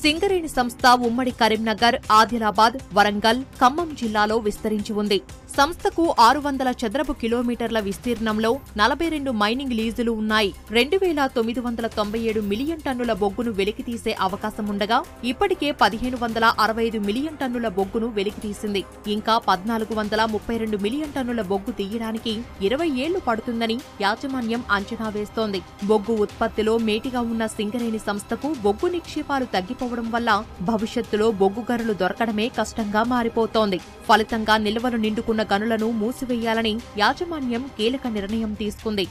సింగరేణి సంస్థ ఉమ్మడి కరీంనగర్, ఆదిలాబాద్, వరంగల్, ఖమ్మం జిల్లాలో విస్తరించి ఉంది. సంస్థకు 600 చదరపు కిలోమీటర్ల విస్తీర్ణంలో 42 మైనింగ్ లీజులు ఉన్నాయి. 2997 మిలియన్ టన్నుల బొగ్గును వెలికితీసే అవకాశం ఉండగా ఇప్పటికే 1565 మిలియన్ టన్నుల బొగ్గును వెలికితీసింది. ఇంకా 1432 మిలియన్ టన్నుల బొగ్గు తీయడానికి 20 ఏళ్లు పడుతుందని యాజమాన్యం అంచనా వేస్తోంది. బొగ్గు ఉత్పత్తిలో మేటిగా ఉన్న సింగరేణి సంస్థకు బొగ్గు నిక్షేపాలు తగ్గిపోవడం వల్ల భవిష్యత్తులో బొగ్గు గనులు దొరకడమే కష్టంగా మారిపోతోంది. ఫలితంగా నిల్వలు నిండుకున్న గనులను మూసివేయాలని యాజమాన్యం కీలక నిర్ణయం తీసుకుంది.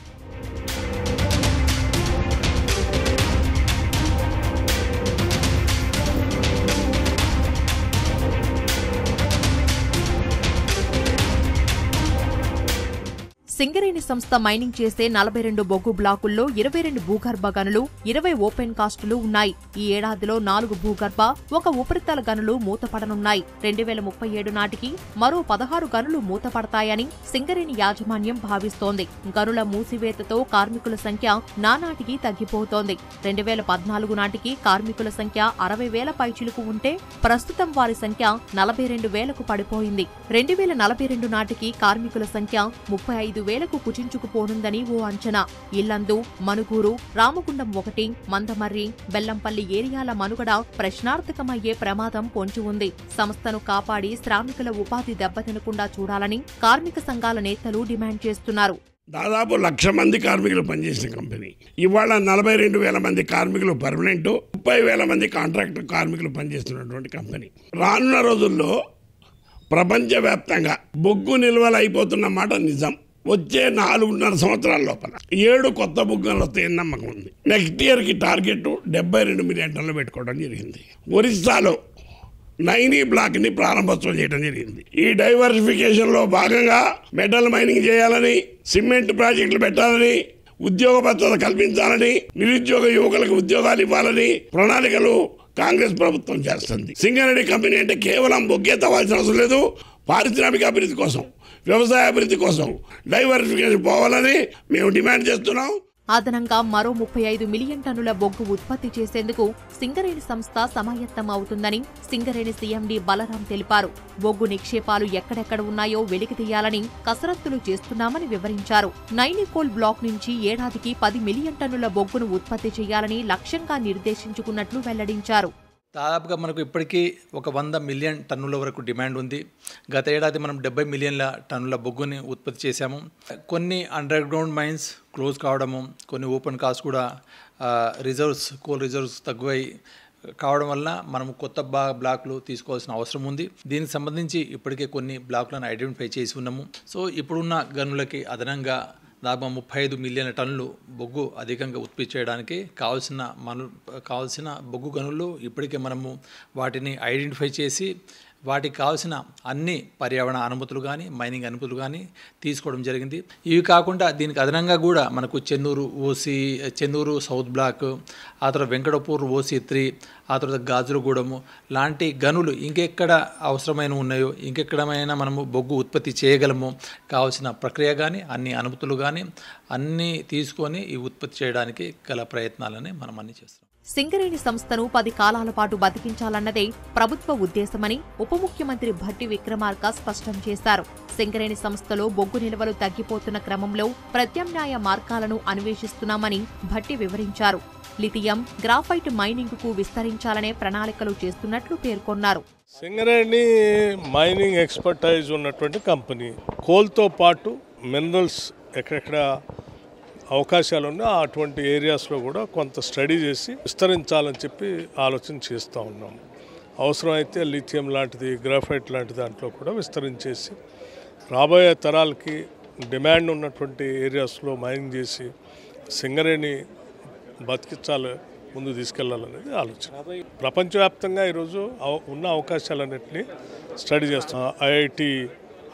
సింగరేణి సంస్థ మైనింగ్ చేసే 42 బొగ్గు బ్లాకుల్లో 22 భూగర్భ గనులు, 20 ఓపెన్ కాస్టులు ఉన్నాయి. ఈ ఏడాదిలో 4 భూగర్భ, 1 ఉపరితల గనులు మూతపడనున్నాయి. 2037 నాటికి మరో 16 గనులు మూతపడతాయని సింగరేణి యాజమాన్యం భావిస్తోంది. గనుల మూసివేతతో కార్మికుల సంఖ్య నానాటికి తగ్గిపోతోంది. 2014 నాటికి కార్మికుల సంఖ్య 60,000 పైచిలుకు ఉంటే ప్రస్తుతం వారి సంఖ్య 42,000కు పడిపోయింది. 2042 నాటికి కార్మికుల సంఖ్య 35,000కు కుచించుకుపోనుందని ఓ అంచనా. ఇల్లందు, మనుగూరు, రామగుండం 1, మందమర్రి, బెల్లంపల్లి ఏరియాల మనుగడ ప్రశ్నార్థకమయ్యే ప్రమాదం పొంచి ఉంది. సంస్థను కాపాడి శ్రామికుల ఉపాధి దెబ్బతినకుండా చూడాలని కార్మిక సంఘాల నేతలు డిమాండ్ చేస్తున్నారు. దాదాపు 1,00,000 మంది కార్మికులు పనిచేసిన కంపెనీ ఇవాళ 42,000 మంది కార్మికులు పర్మనెంట్, 30,000 మంది కాంట్రాక్టర్ కార్మికులు పనిచేస్తున్నటువంటి కంపెనీ. రానున్న రోజుల్లో ప్రపంచవ్యాప్తంగా బొగ్గు నిల్వలు అయిపోతున్న మాట నిజం. వచ్చే 4.5 సంవత్సరాల లోపల 7 కొత్త బొగ్గులు వస్తాయని నమ్మకం ఉంది. నెక్స్ట్ ఇయర్కి టార్గెట్ 72 మిలియన్ టన్నులు పెట్టుకోవడం జరిగింది. ఒరిస్సాలో నైనీ బ్లాక్ని ప్రారంభోత్సవం చేయడం జరిగింది. ఈ డైవర్సిఫికేషన్లో భాగంగా మెటల్ మైనింగ్ చేయాలని, సిమెంట్ ప్రాజెక్టులు పెట్టాలని, ఉద్యోగ భద్రత కల్పించాలని, నిరుద్యోగ యువకులకు ఉద్యోగాలు ఇవ్వాలని ప్రణాళికలు కాంగ్రెస్ ప్రభుత్వం చేస్తుంది. సింగరేణి కంపెనీ అంటే కేవలం బొగ్గే తవ్వాల్సిన అవసరం లేదు. పారిశ్రామిక అభివృద్ధి కోసం, వ్యవసాయ అభివృద్ధి కోసం డైవర్సిఫికేషన్ పోవాలని మేము డిమాండ్ చేస్తున్నాం. అదనంగా మరో 35 మిలియన్ టన్నుల బొగ్గు ఉత్పత్తి చేసేందుకు సింగరేణి సంస్థ సమాయత్తం అవుతుందని సింగరేణి సీఎండీ బలరాం తెలిపారు. బొగ్గు నిక్షేపాలు ఎక్కడెక్కడ ఉన్నాయో వెలికితీయాలని కసరత్తులు చేస్తున్నామని వివరించారు. నైనికోల్ బ్లాక్ నుంచి ఏడాదికి 10 మిలియన్ టన్నుల బొగ్గును ఉత్పత్తి చేయాలని లక్ష్యంగా నిర్దేశించుకున్నట్లు వెల్లడించారు. దాదాపుగా మనకు ఇప్పటికీ 100 మిలియన్ టన్నుల వరకు డిమాండ్ ఉంది. గత ఏడాది మనం 70 మిలియన్ల టన్నుల బొగ్గుని ఉత్పత్తి చేశాము. కొన్ని అండర్ గ్రౌండ్ మైన్స్ క్లోజ్ కావడము, కొన్ని ఓపెన్ కాస్ట్ కూడా కోల్ రిజర్వ్స్ తగ్గువై కావడం వల్ల మనం కొత్త బ్లాక్లు తీసుకోవాల్సిన అవసరం ఉంది. దీనికి సంబంధించి ఇప్పటికే కొన్ని బ్లాక్లను ఐడెంటిఫై చేసి ఉన్నాము. సో ఇప్పుడున్న గనులకి అదనంగా దాదాపు 35 మిలియన్ల టన్నులు బొగ్గు అధికంగా ఉత్పత్తి చేయడానికి కావాల్సిన బొగ్గు గనులు ఇప్పటికే మనము వాటిని ఐడెంటిఫై చేసి వాటికి కావాల్సిన అన్ని పర్యావరణ అనుమతులు కానీ, మైనింగ్ అనుమతులు కానీ తీసుకోవడం జరిగింది. ఇవి కాకుండా దీనికి అదనంగా కూడా మనకు చెన్నూరు సౌత్ బ్లాక్, ఆ తర్వాత వెంకటపూర్ OC3, ఆ తర్వాత గాజులగూడెము లాంటి గనులు ఇంకెక్కడ అవసరమైన ఉన్నాయో, ఇంకెక్కడమైనా మనము బొగ్గు ఉత్పత్తి చేయగలము, కావాల్సిన ప్రక్రియ కానీ, అన్ని అనుమతులు కానీ అన్నీ తీసుకొని ఈ ఉత్పత్తి చేయడానికి గల ప్రయత్నాలని మనం అన్ని చేస్తాం. సింగరేణి సంస్థను 10 కాలాల పాటు బతికించాలన్నదే ప్రభుత్వ ఉద్దేశమని ఉప ముఖ్యమంత్రి భట్టి విక్రమార్క స్పష్టం చేశారు. సింగరేణి సంస్థలో బొగ్గు నిల్వలు తగ్గిపోతున్న క్రమంలో ప్రత్యామ్నాయ మార్గాలను అన్వేషిస్తున్నామని భట్టి వివరించారు. లిథియం, గ్రాఫైట్ మైనింగ్కు విస్తరించాలనే ప్రణాళికలు చేస్తున్నట్లు పేర్కొన్నారు. సింగరేణి మైనింగ్ ఎక్స్పర్టైజ్ ఉన్నటువంటి కంపెనీ. కోల్తో పాటు మినరల్స్ ఎక్కడెక్కడ అవకాశాలు ఉన్నాయి అటువంటి ఏరియాస్లో కూడా కొంత స్టడీ చేసి విస్తరించాలని చెప్పి ఆలోచన చేస్తూ ఉన్నాం. అవసరమైతే లిథియం లాంటిది, గ్రాఫైట్ లాంటి దాంట్లో కూడా విస్తరించేసి రాబోయే తరాలకి డిమాండ్ ఉన్నటువంటి ఏరియాస్లో మైనింగ్ చేసి సింగరేణి బతికించాలి, ముందు తీసుకెళ్లాలనేది ఆలోచన. ప్రపంచవ్యాప్తంగా ఈరోజు ఉన్న అవకాశాలన్నింటినీ స్టడీ చేస్తాం. IIT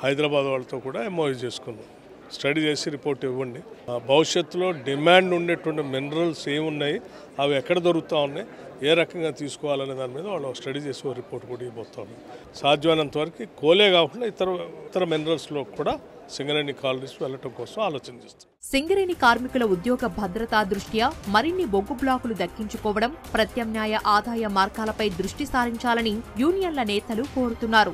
హైదరాబాద్ వాళ్ళతో కూడా MOU చేసుకున్నాం. స్టడీ చేసి రిపోర్ట్ ఇవ్వండి. భవిష్యత్తులో డిమాండ్ ఉండేటువంటి మినరల్స్ ఏమున్నాయి, అవి ఎక్కడ దొరుకుతూ ఉన్నాయి, ఏ రకంగా తీసుకోవాలనే దాని మీద వాళ్ళు స్టడీ చేసి రిపోర్ట్ కూడా ఇవ్వబోతారు. సాధ్యమైనంత వరకు కోలే కాకుండా ఇతర మినరల్స్లో కూడా సింగరేణి కాలనీస్ వెళ్ళటం కోసం ఆలోచన చేస్తారు. సింగరేణి కార్మికుల ఉద్యోగ భద్రతా దృష్ట్యా మరిన్ని బొగ్గు బ్లాకులు దక్కించుకోవడం, ప్రత్యామ్నాయ ఆదాయ మార్గాలపై దృష్టి సారించాలని యూనియన్ల నేతలు కోరుతున్నారు.